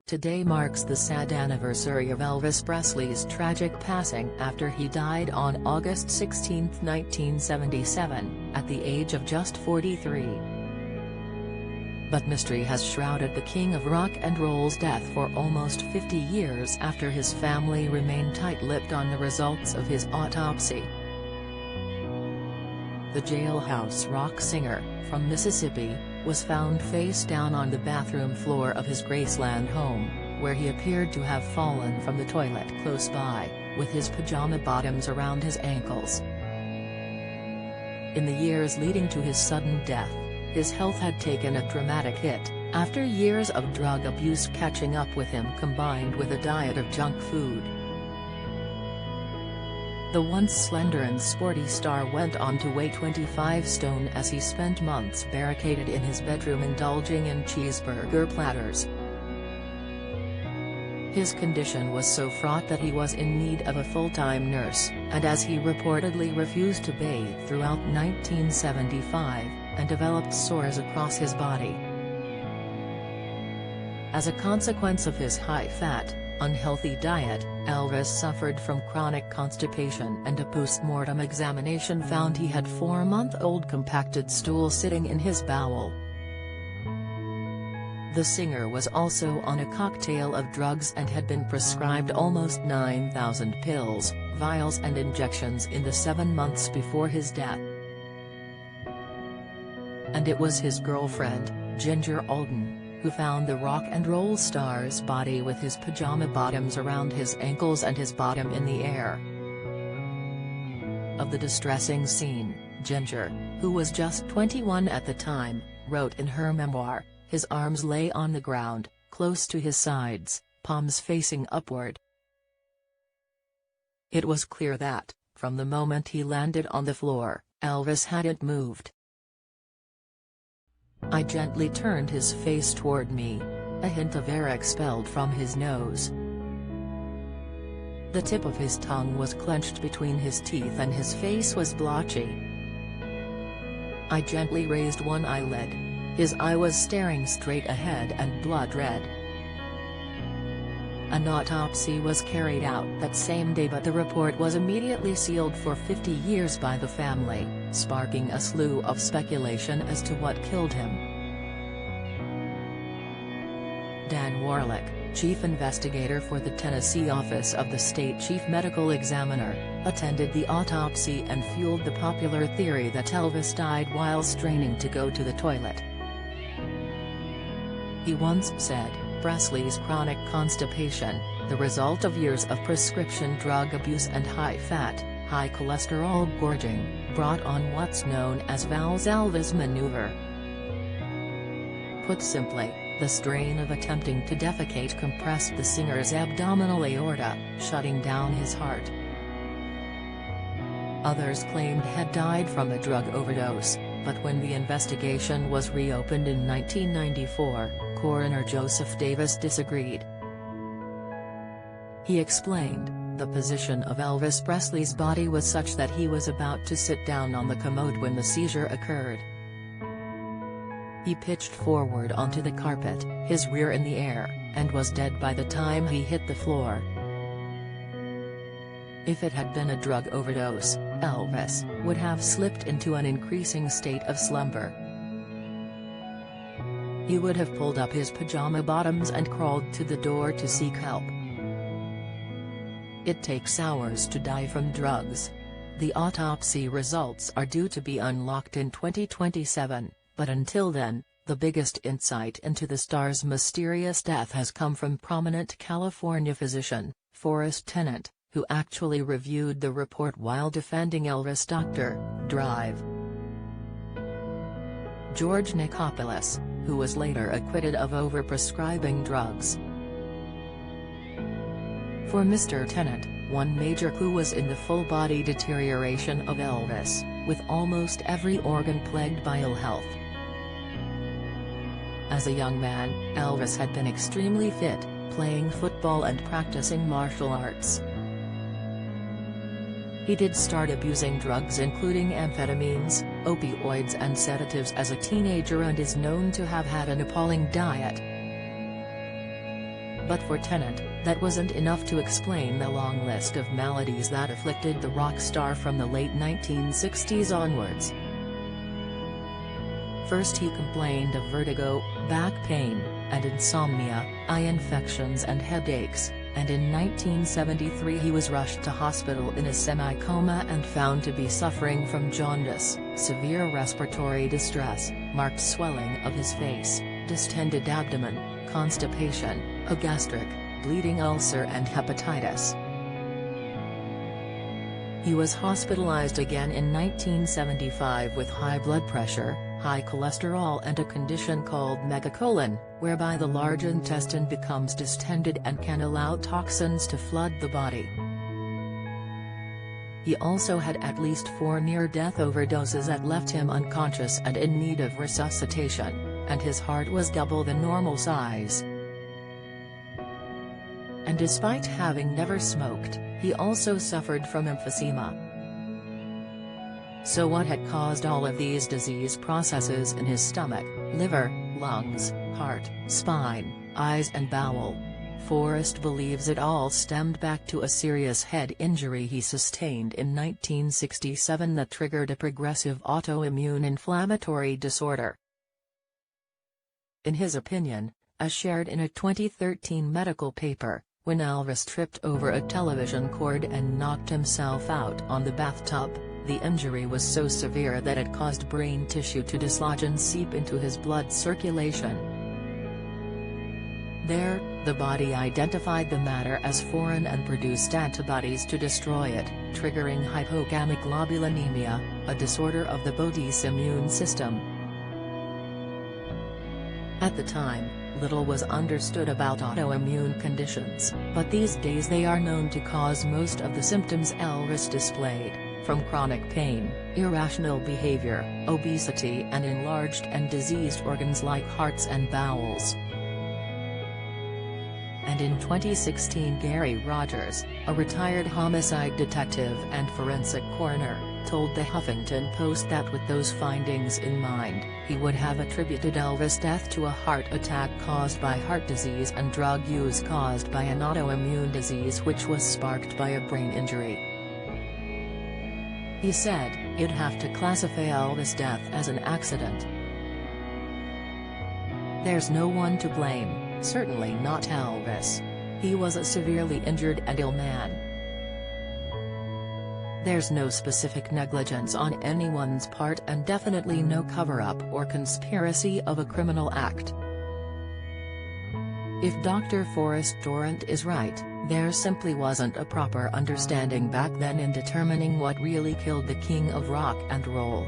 Today marks the sad anniversary of Elvis Presley's tragic passing after he died on August 16, 1977, at the age of just 43. But mystery has shrouded the king of rock and roll's death for almost 50 years after his family remained tight-lipped on the results of his autopsy. The jailhouse rock singer, from Mississippi, was found face down on the bathroom floor of his Graceland home, where he appeared to have fallen from the toilet close by, with his pajama bottoms around his ankles. In the years leading to his sudden death, his health had taken a dramatic hit, after years of drug abuse catching up with him combined with a diet of junk food. The once slender and sporty star went on to weigh 25 stone as he spent months barricaded in his bedroom indulging in cheeseburger platters. His condition was so fraught that he was in need of a full-time nurse, and as he reportedly refused to bathe throughout 1975, and developed sores across his body. As a consequence of his high-fat, unhealthy diet, Elvis suffered from chronic constipation, and a post-mortem examination found he had 4-month-old compacted stool sitting in his bowel. The singer was also on a cocktail of drugs and had been prescribed almost 9,000 pills, vials and injections in the 7 months before his death. And it was his girlfriend, Ginger Alden, who found the rock and roll star's body with his pajama bottoms around his ankles and his bottom in the air. Of the distressing scene, Ginger, who was just 21 at the time, wrote in her memoir, "His arms lay on the ground, close to his sides, palms facing upward. It was clear that, from the moment he landed on the floor, Elvis hadn't moved. I gently turned his face toward me. A hint of air expelled from his nose. The tip of his tongue was clenched between his teeth and his face was blotchy. I gently raised one eyelid. His eye was staring straight ahead and blood red." An autopsy was carried out that same day, but the report was immediately sealed for 50 years by the family, sparking a slew of speculation as to what killed him. Dan Warlick, chief investigator for the Tennessee office of the state chief medical examiner, attended the autopsy and fueled the popular theory that Elvis died while straining to go to the toilet. He once said, "Presley's chronic constipation, the result of years of prescription drug abuse and high-fat, high-cholesterol gorging, brought on what's known as Valsalva's maneuver." Put simply, the strain of attempting to defecate compressed the singer's abdominal aorta, shutting down his heart. Others claimed he had died from a drug overdose, but when the investigation was reopened in 1994, coroner Joseph Davis disagreed. He explained, "The position of Elvis Presley's body was such that he was about to sit down on the commode when the seizure occurred. He pitched forward onto the carpet, his rear in the air, and was dead by the time he hit the floor. If it had been a drug overdose, Elvis would have slipped into an increasing state of slumber. He would have pulled up his pajama bottoms and crawled to the door to seek help. It takes hours to die from drugs. The autopsy results are due to be unlocked in 2027, but until then, the biggest insight into the star's mysterious death has come from prominent California physician, Forrest Tennant, who actually reviewed the report while defending Elvis' Dr. Drive. George Nicopolis, who was later acquitted of overprescribing drugs. For Mr. Tennant, one major clue was in the full-body deterioration of Elvis, with almost every organ plagued by ill health. As a young man, Elvis had been extremely fit, playing football and practicing martial arts. He did start abusing drugs including amphetamines, opioids and sedatives as a teenager and is known to have had an appalling diet. But for Tennant, that wasn't enough to explain the long list of maladies that afflicted the rock star from the late 1960s onwards. First he complained of vertigo, back pain, and insomnia, eye infections and headaches, and in 1973 he was rushed to hospital in a semi-coma and found to be suffering from jaundice, severe respiratory distress, marked swelling of his face, distended abdomen, constipation, a gastric, bleeding ulcer and hepatitis. He was hospitalized again in 1975 with high blood pressure, high cholesterol and a condition called megacolon, whereby the large intestine becomes distended and can allow toxins to flood the body. He also had at least 4 near-death overdoses that left him unconscious and in need of resuscitation, and his heart was double the normal size. And despite having never smoked, he also suffered from emphysema. So what had caused all of these disease processes in his stomach, liver, lungs, heart, spine, eyes and bowel? Forrest believes it all stemmed back to a serious head injury he sustained in 1967 that triggered a progressive autoimmune inflammatory disorder. In his opinion, as shared in a 2013 medical paper, when Elvis tripped over a television cord and knocked himself out on the bathtub, the injury was so severe that it caused brain tissue to dislodge and seep into his blood circulation. There, the body identified the matter as foreign and produced antibodies to destroy it, triggering hypogammaglobulinemia, a disorder of the body's immune system. At the time, little was understood about autoimmune conditions, but these days they are known to cause most of the symptoms Elvis displayed, from chronic pain, irrational behavior, obesity and enlarged and diseased organs like hearts and bowels. And in 2016 Gary Rogers, a retired homicide detective and forensic coroner, told the Huffington Post that with those findings in mind, he would have attributed Elvis' death to a heart attack caused by heart disease and drug use caused by an autoimmune disease which was sparked by a brain injury. He said, "You'd have to classify Elvis' death as an accident. There's no one to blame, certainly not Elvis. He was a severely injured and ill man. There's no specific negligence on anyone's part and definitely no cover-up or conspiracy of a criminal act. If Dr. Forrest Dorrant is right, there simply wasn't a proper understanding back then in determining what really killed the king of rock and roll."